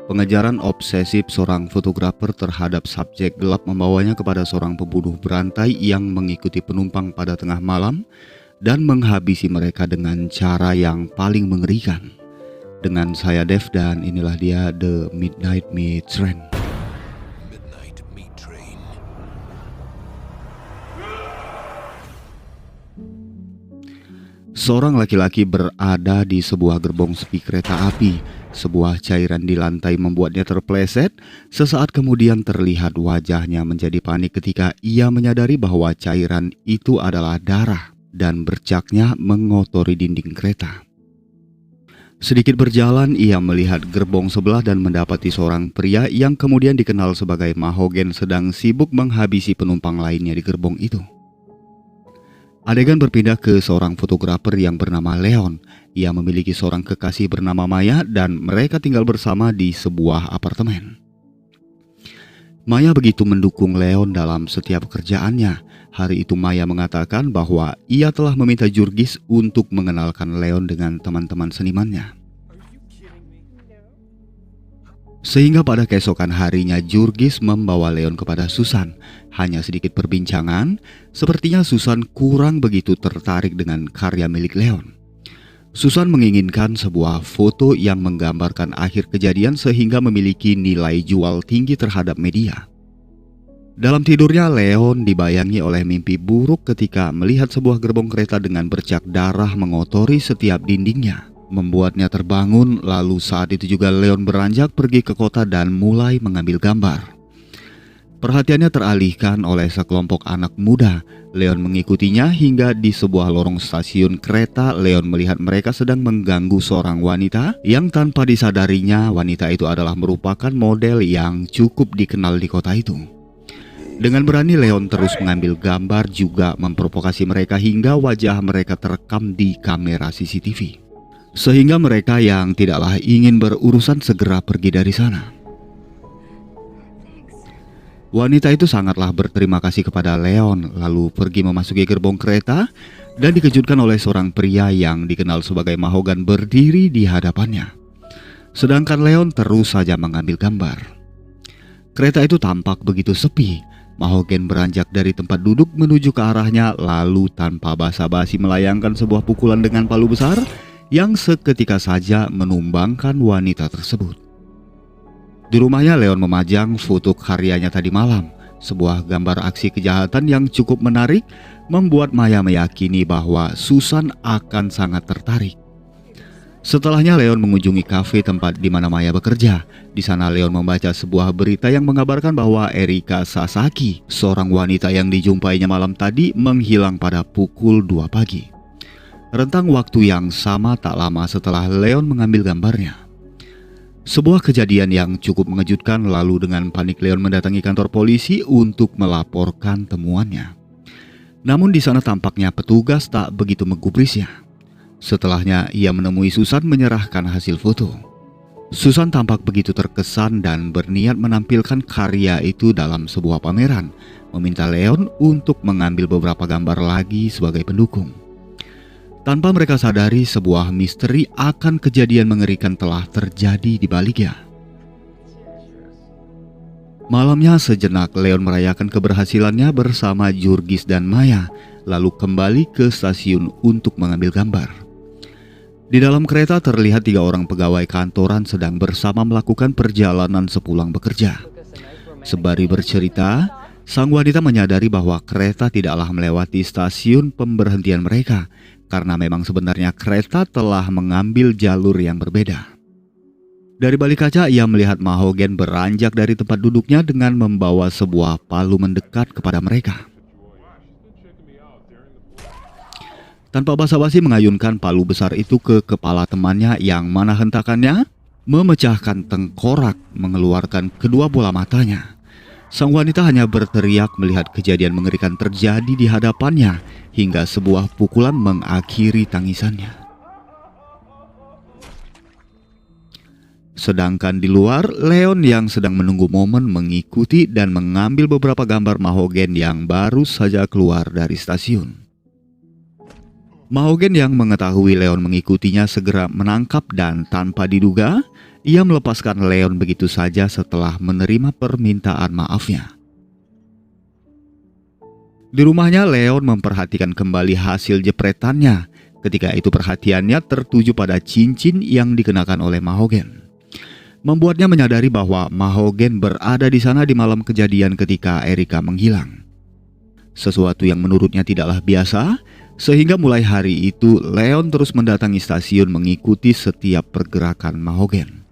Pengejaran obsesif seorang fotografer terhadap subjek gelap membawanya kepada seorang pembunuh berantai yang mengikuti penumpang pada tengah malam dan menghabisi mereka dengan cara yang paling mengerikan. Dengan saya Dev dan inilah dia The Midnight Meat Train. Midnight Meat Train. Seorang laki-laki berada di sebuah gerbong sepi kereta api. Sebuah cairan di lantai membuatnya terpleset. Sesaat kemudian terlihat wajahnya menjadi panik ketika ia menyadari bahwa cairan itu adalah darah dan bercaknya mengotori dinding kereta. Sedikit berjalan, ia melihat gerbong sebelah dan mendapati seorang pria yang kemudian dikenal sebagai Mahogen sedang sibuk menghabisi penumpang lainnya di gerbong itu. Adegan berpindah ke seorang fotografer yang bernama Leon. Ia memiliki seorang kekasih bernama Maya dan mereka tinggal bersama di sebuah apartemen. Maya begitu mendukung Leon dalam setiap pekerjaannya. Hari itu Maya mengatakan bahwa ia telah meminta Jurgis untuk mengenalkan Leon dengan teman-teman senimannya. Sehingga pada keesokan harinya Jurgis membawa Leon kepada Susan. Hanya sedikit perbincangan, sepertinya Susan kurang begitu tertarik dengan karya milik Leon. Susan menginginkan sebuah foto yang menggambarkan akhir kejadian sehingga memiliki nilai jual tinggi terhadap media. Dalam tidurnya, Leon dibayangi oleh mimpi buruk ketika melihat sebuah gerbong kereta dengan bercak darah mengotori setiap dindingnya. Membuatnya terbangun, lalu saat itu juga Leon beranjak pergi ke kota dan mulai mengambil gambar. Perhatiannya teralihkan oleh sekelompok anak muda. Leon mengikutinya hingga di sebuah lorong stasiun kereta. Leon melihat mereka sedang mengganggu seorang wanita yang tanpa disadarinya wanita itu adalah merupakan model yang cukup dikenal di kota itu. Dengan berani Leon terus mengambil gambar juga memprovokasi mereka hingga wajah mereka terekam di kamera CCTV. Sehingga mereka yang tidaklah ingin berurusan segera pergi dari sana. Wanita itu sangatlah berterima kasih kepada Leon, lalu pergi memasuki gerbong kereta dan dikejutkan oleh seorang pria yang dikenal sebagai Mahogen berdiri di hadapannya. Sedangkan Leon terus saja mengambil gambar. Kereta itu tampak begitu sepi. Mahogen beranjak dari tempat duduk menuju ke arahnya, lalu tanpa basa-basi melayangkan sebuah pukulan dengan palu besar yang seketika saja menumbangkan wanita tersebut. Di rumahnya Leon memajang foto karyanya tadi malam. Sebuah gambar aksi kejahatan yang cukup menarik membuat Maya meyakini bahwa Susan akan sangat tertarik. Setelahnya Leon mengunjungi kafe tempat di mana Maya bekerja. Di sana Leon membaca sebuah berita yang mengabarkan bahwa Erika Sasaki, seorang wanita yang dijumpainya malam tadi, menghilang pada pukul 2 pagi. Rentang waktu yang sama tak lama setelah Leon mengambil gambarnya. Sebuah kejadian yang cukup mengejutkan, lalu dengan panik Leon mendatangi kantor polisi untuk melaporkan temuannya. Namun di sana tampaknya petugas tak begitu menggubrisnya. Setelahnya ia menemui Susan menyerahkan hasil foto. Susan tampak begitu terkesan dan berniat menampilkan karya itu dalam sebuah pameran, meminta Leon untuk mengambil beberapa gambar lagi sebagai pendukung. Tanpa mereka sadari, sebuah misteri akan kejadian mengerikan telah terjadi di baliknya. Malamnya sejenak Leon merayakan keberhasilannya bersama Jurgis dan Maya, lalu kembali ke stasiun untuk mengambil gambar. Di dalam kereta terlihat 3 orang pegawai kantoran sedang bersama melakukan perjalanan sepulang bekerja. Sembari bercerita, sang wanita menyadari bahwa kereta tidaklah melewati stasiun pemberhentian mereka, karena memang sebenarnya kereta telah mengambil jalur yang berbeda. Dari balik kaca ia melihat Mahogen beranjak dari tempat duduknya dengan membawa sebuah palu mendekat kepada mereka. Tanpa basa-basi mengayunkan palu besar itu ke kepala temannya yang mana hentakannya memecahkan tengkorak, mengeluarkan kedua bola matanya. Sang wanita hanya berteriak melihat kejadian mengerikan terjadi di hadapannya hingga sebuah pukulan mengakhiri tangisannya. Sedangkan di luar, Leon yang sedang menunggu momen mengikuti dan mengambil beberapa gambar Mahogen yang baru saja keluar dari stasiun. Mahogen yang mengetahui Leon mengikutinya segera menangkap dan tanpa diduga, Ia melepaskan Leon begitu saja setelah menerima permintaan maafnya. Di rumahnya, Leon memperhatikan kembali hasil jepretannya. Ketika itu perhatiannya tertuju pada cincin yang dikenakan oleh Mahogen. Membuatnya menyadari bahwa Mahogen berada di sana di malam kejadian ketika Erika menghilang. Sesuatu yang menurutnya tidaklah biasa, sehingga mulai hari itu Leon terus mendatangi stasiun mengikuti setiap pergerakan Mahogen.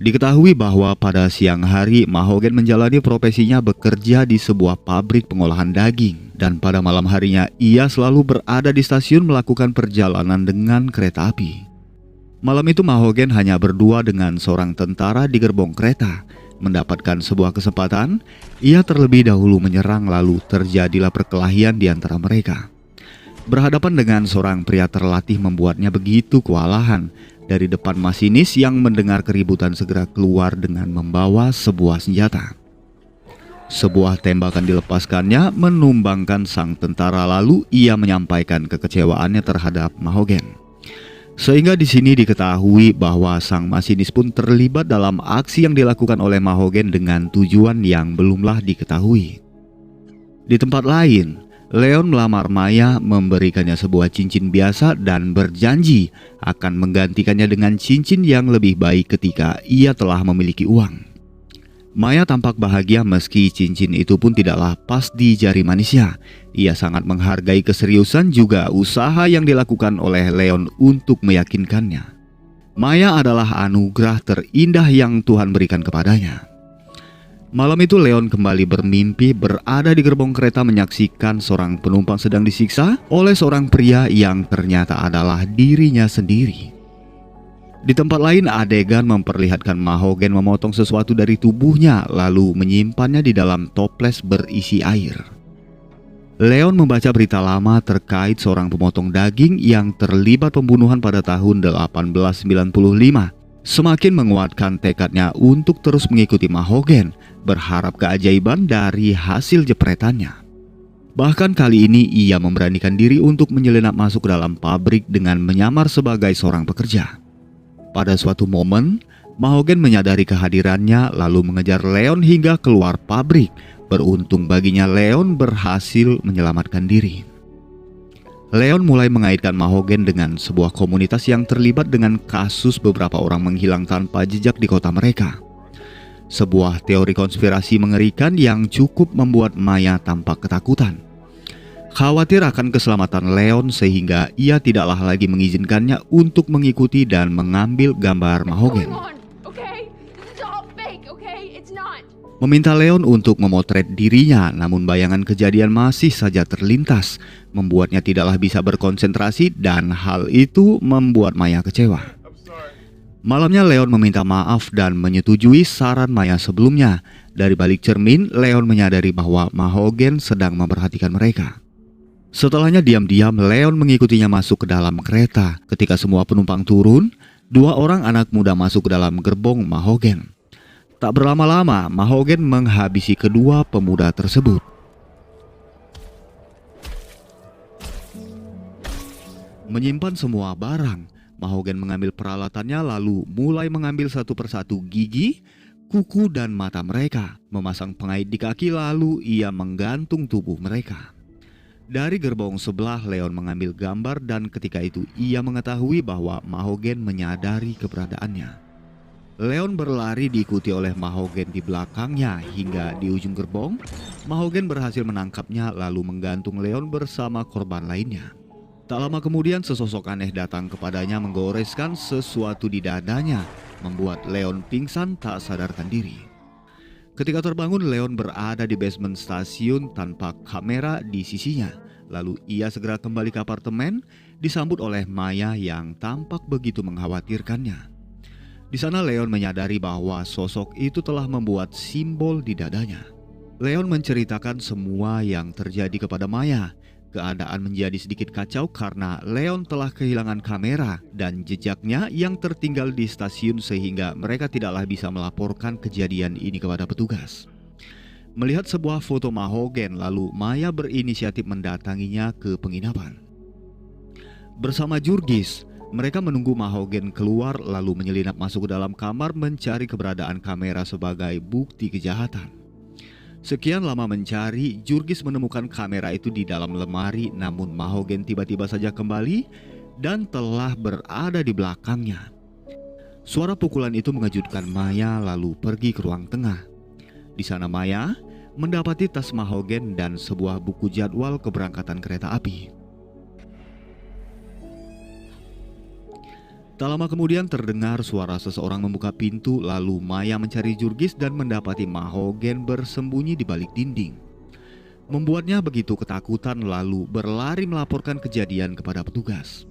Diketahui bahwa pada siang hari Mahogen menjalani profesinya bekerja di sebuah pabrik pengolahan daging, dan pada malam harinya ia selalu berada di stasiun melakukan perjalanan dengan kereta api. Malam itu Mahogen hanya berdua dengan seorang tentara di gerbong kereta. Mendapatkan sebuah kesempatan, ia terlebih dahulu menyerang, lalu terjadilah perkelahian di antara mereka. Berhadapan dengan seorang pria terlatih membuatnya begitu kewalahan. Dari depan masinis yang mendengar keributan segera keluar dengan membawa sebuah senjata. Sebuah tembakan dilepaskannya menumbangkan sang tentara, lalu ia menyampaikan kekecewaannya terhadap Mahogen. Sehingga di sini diketahui bahwa sang masinis pun terlibat dalam aksi yang dilakukan oleh Mahogen dengan tujuan yang belumlah diketahui. Di tempat lain, Leon melamar Maya, memberikannya sebuah cincin biasa dan berjanji akan menggantikannya dengan cincin yang lebih baik ketika ia telah memiliki uang. Maya tampak bahagia meski cincin itu pun tidaklah pas di jari manisnya. Ia sangat menghargai keseriusan juga usaha yang dilakukan oleh Leon untuk meyakinkannya. Maya adalah anugerah terindah yang Tuhan berikan kepadanya. Malam itu Leon kembali bermimpi berada di gerbong kereta menyaksikan seorang penumpang sedang disiksa oleh seorang pria yang ternyata adalah dirinya sendiri. Di tempat lain, adegan memperlihatkan Mahogen memotong sesuatu dari tubuhnya lalu menyimpannya di dalam toples berisi air. Leon membaca berita lama terkait seorang pemotong daging yang terlibat pembunuhan pada tahun 1895. Semakin menguatkan tekadnya untuk terus mengikuti Mahogen, berharap keajaiban dari hasil jepretannya. Bahkan kali ini ia memberanikan diri untuk menyelinap masuk ke dalam pabrik dengan menyamar sebagai seorang pekerja. Pada suatu momen, Mahogen menyadari kehadirannya lalu mengejar Leon hingga keluar pabrik. Beruntung baginya Leon berhasil menyelamatkan diri. Leon mulai mengaitkan Mahogen dengan sebuah komunitas yang terlibat dengan kasus beberapa orang menghilang tanpa jejak di kota mereka. Sebuah teori konspirasi mengerikan yang cukup membuat Maya tampak ketakutan. Khawatir akan keselamatan Leon sehingga ia tidaklah lagi mengizinkannya untuk mengikuti dan mengambil gambar Mahogen. Meminta Leon untuk memotret dirinya, namun bayangan kejadian masih saja terlintas, membuatnya tidaklah bisa berkonsentrasi dan hal itu membuat Maya kecewa. Malamnya Leon meminta maaf dan menyetujui saran Maya sebelumnya. Dari balik cermin, Leon menyadari bahwa Mahogen sedang memperhatikan mereka. Setelahnya diam-diam Leon mengikutinya masuk ke dalam kereta. Ketika semua penumpang turun, dua orang anak muda masuk ke dalam gerbong Mahogen. Tak berlama-lama, Mahogen menghabisi kedua pemuda tersebut. Menyimpan semua barang, Mahogen mengambil peralatannya lalu mulai mengambil satu persatu gigi, kuku dan mata mereka. Memasang pengait di kaki lalu ia menggantung tubuh mereka. Dari gerbong sebelah Leon mengambil gambar dan ketika itu ia mengetahui bahwa Mahogen menyadari keberadaannya. Leon berlari diikuti oleh Mahogen di belakangnya hingga di ujung gerbong. Mahogen berhasil menangkapnya lalu menggantung Leon bersama korban lainnya. Tak lama kemudian sesosok aneh datang kepadanya menggoreskan sesuatu di dadanya, membuat Leon pingsan tak sadarkan diri. Ketika terbangun, Leon berada di basement stasiun tanpa kamera di sisinya. Lalu ia segera kembali ke apartemen disambut oleh Maya yang tampak begitu mengkhawatirkannya. Di sana Leon menyadari bahwa sosok itu telah membuat simbol di dadanya. Leon menceritakan semua yang terjadi kepada Maya. Keadaan menjadi sedikit kacau karena Leon telah kehilangan kamera dan jejaknya yang tertinggal di stasiun sehingga mereka tidaklah bisa melaporkan kejadian ini kepada petugas. Melihat sebuah foto Mahogen, lalu Maya berinisiatif mendatanginya ke penginapan. Bersama Jurgis, Mereka menunggu Mahogen keluar lalu menyelinap masuk ke dalam kamar mencari keberadaan kamera sebagai bukti kejahatan. Sekian lama mencari, Jurgis menemukan kamera itu di dalam lemari, namun Mahogen tiba-tiba saja kembali dan telah berada di belakangnya. Suara pukulan itu mengejutkan Maya lalu pergi ke ruang tengah. Di sana Maya mendapati tas Mahogen dan sebuah buku jadwal keberangkatan kereta api. Tak lama kemudian terdengar suara seseorang membuka pintu, lalu Maya mencari Jurgis dan mendapati Mahogen bersembunyi di balik dinding. Membuatnya begitu ketakutan lalu berlari melaporkan kejadian kepada petugas.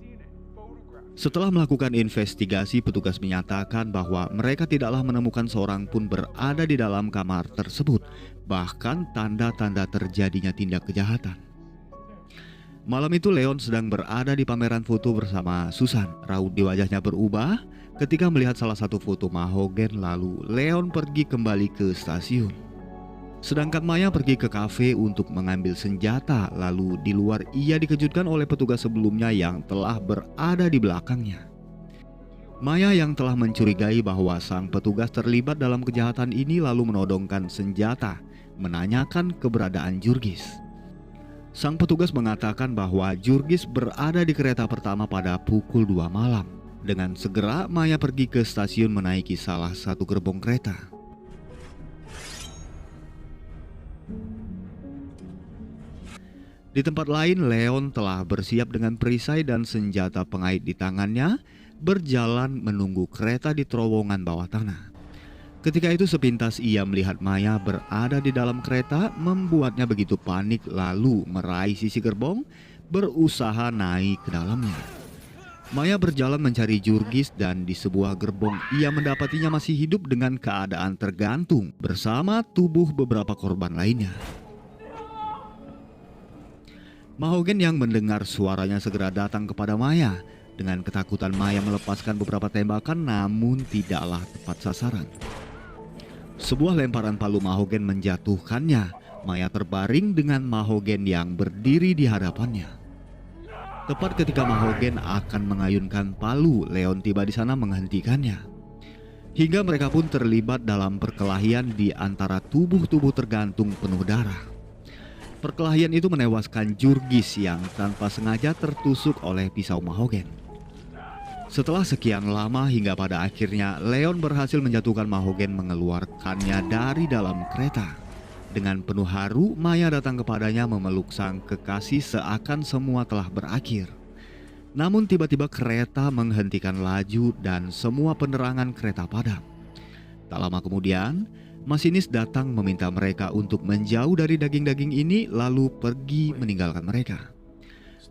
Setelah melakukan investigasi, petugas menyatakan bahwa mereka tidaklah menemukan seorang pun berada di dalam kamar tersebut, bahkan tanda-tanda terjadinya tindak kejahatan. Malam itu Leon sedang berada di pameran foto bersama Susan. Raut di wajahnya berubah ketika melihat salah satu foto Mahogen, lalu Leon pergi kembali ke stasiun. Sedangkan Maya pergi ke kafe untuk mengambil senjata, lalu di luar ia dikejutkan oleh petugas sebelumnya yang telah berada di belakangnya. Maya yang telah mencurigai bahwa sang petugas terlibat dalam kejahatan ini lalu menodongkan senjata, menanyakan keberadaan Jurgis. Sang petugas mengatakan bahwa Jurgis berada di kereta pertama pada pukul 2 malam. Dengan segera Maya pergi ke stasiun menaiki salah satu gerbong kereta. Di tempat lain, Leon telah bersiap dengan perisai dan senjata pengait di tangannya, berjalan menunggu kereta di terowongan bawah tanah. Ketika itu sepintas ia melihat Maya berada di dalam kereta, membuatnya begitu panik lalu meraih sisi gerbong, berusaha naik ke dalamnya. Maya berjalan mencari Jurgis dan di sebuah gerbong ia mendapatinya masih hidup dengan keadaan tergantung bersama tubuh beberapa korban lainnya. Mahogen yang mendengar suaranya segera datang kepada Maya. Dengan ketakutan Maya melepaskan beberapa tembakan namun tidaklah tepat sasaran. Sebuah lemparan palu Mahogen menjatuhkannya. Maya terbaring dengan Mahogen yang berdiri di hadapannya. Tepat ketika Mahogen akan mengayunkan palu, Leon tiba di sana menghentikannya. Hingga mereka pun terlibat dalam perkelahian di antara tubuh-tubuh tergantung penuh darah. Perkelahian itu menewaskan Jurgis yang tanpa sengaja tertusuk oleh pisau Mahogen. Setelah sekian lama hingga pada akhirnya Leon berhasil menjatuhkan Mahogen mengeluarkannya dari dalam kereta. Dengan penuh haru, Maya datang kepadanya memeluk sang kekasih seakan semua telah berakhir. Namun tiba-tiba kereta menghentikan laju dan semua penerangan kereta padam. Tak lama kemudian, masinis datang meminta mereka untuk menjauh dari daging-daging ini lalu pergi meninggalkan mereka.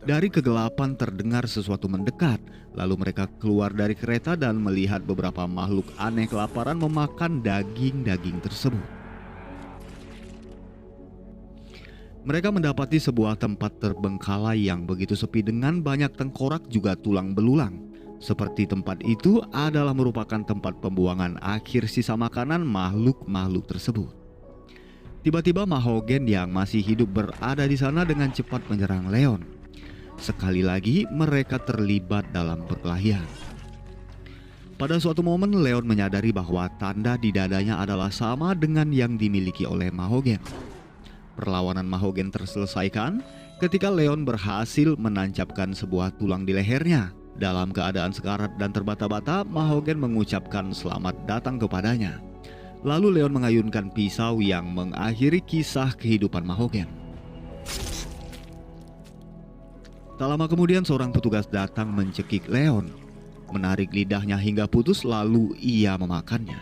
Dari kegelapan terdengar sesuatu mendekat, lalu mereka keluar dari kereta dan melihat beberapa makhluk aneh kelaparan memakan daging-daging tersebut. Mereka mendapati sebuah tempat terbengkalai yang begitu sepi dengan banyak tengkorak juga tulang belulang. Seperti tempat itu adalah merupakan tempat pembuangan akhir sisa makanan makhluk-makhluk tersebut. Tiba-tiba Mahogen yang masih hidup berada di sana dengan cepat menyerang Leon. Sekali lagi mereka terlibat dalam perkelahian. Pada suatu momen Leon menyadari bahwa tanda di dadanya adalah sama dengan yang dimiliki oleh Mahogen. Perlawanan Mahogen terselesaikan ketika Leon berhasil menancapkan sebuah tulang di lehernya. Dalam keadaan sekarat dan terbata-bata, Mahogen mengucapkan selamat datang kepadanya. Lalu Leon mengayunkan pisau yang mengakhiri kisah kehidupan Mahogen. Tak lama kemudian seorang petugas datang mencekik Leon, menarik lidahnya hingga putus lalu ia memakannya.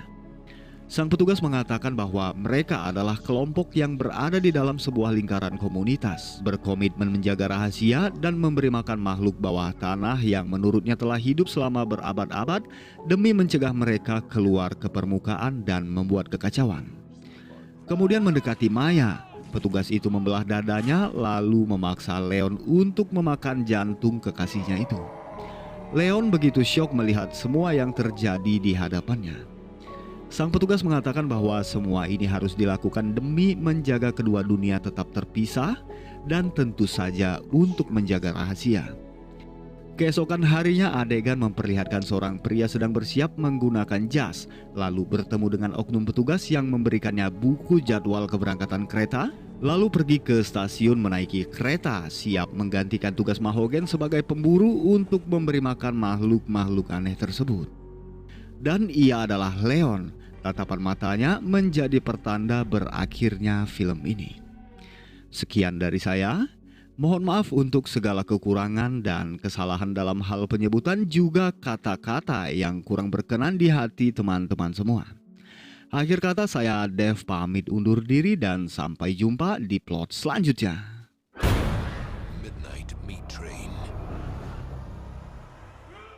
Sang petugas mengatakan bahwa mereka adalah kelompok yang berada di dalam sebuah lingkaran komunitas, berkomitmen menjaga rahasia dan memberi makan makhluk bawah tanah yang menurutnya telah hidup selama berabad-abad demi mencegah mereka keluar ke permukaan dan membuat kekacauan. Kemudian mendekati Maya. Petugas itu membelah dadanya lalu memaksa Leon untuk memakan jantung kekasihnya itu. Leon begitu syok melihat semua yang terjadi di hadapannya. Sang petugas mengatakan bahwa semua ini harus dilakukan demi menjaga kedua dunia tetap terpisah dan tentu saja untuk menjaga rahasia. Keesokan harinya adegan memperlihatkan seorang pria sedang bersiap menggunakan jas, lalu bertemu dengan oknum petugas yang memberikannya buku jadwal keberangkatan kereta, lalu pergi ke stasiun menaiki kereta siap menggantikan tugas Mahogen sebagai pemburu untuk memberi makan makhluk-makhluk aneh tersebut. Dan ia adalah Leon. Tatapan matanya menjadi pertanda berakhirnya film ini. Sekian dari saya. Mohon maaf untuk segala kekurangan dan kesalahan dalam hal penyebutan juga kata-kata yang kurang berkenan di hati teman-teman semua. Akhir kata saya Dev pamit undur diri dan sampai jumpa di plot selanjutnya.